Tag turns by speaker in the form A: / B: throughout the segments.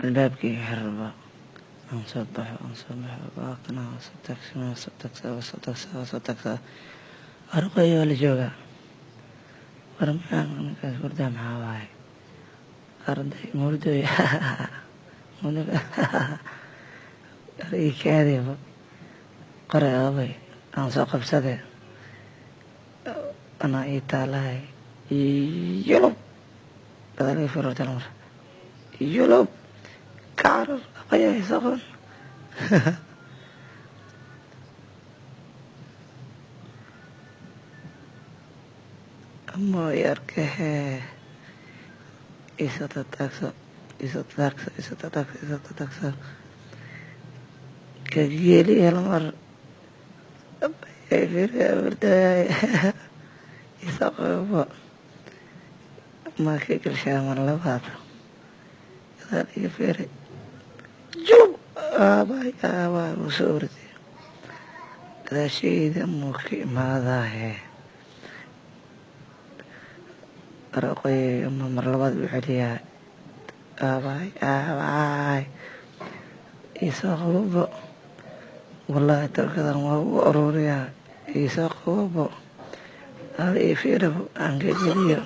A: albaabkii xirba aan soo baxo waa kana soo tagsaa arqoy waa la joogaa war maxaan ninkaas hurdaa maxaa waaye arday murdoy ii kaadeba qore aabay aan soo qabsade anaa ii taalahay yolob badalii firortan mar yolob kaarar aqayaa isaqoon amoo yarkahe isatataagso kageeli helmar firdaay isaqoobo markii galshaamar labaad gadaal iga feeray julub aabay uu soo orday gadaashayda muu ka imaadaahe araqoy ama mar labaad u celiyaa aabay isoo qababo wallaahi tarkadan waa u aruuriyaa isoo qababo هذا يفيره عن جديد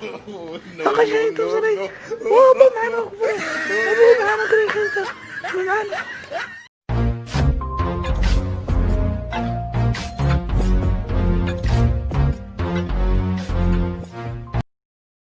A: أقشعي توصلي وابو معنا أخبره أبو معنا كريم معنا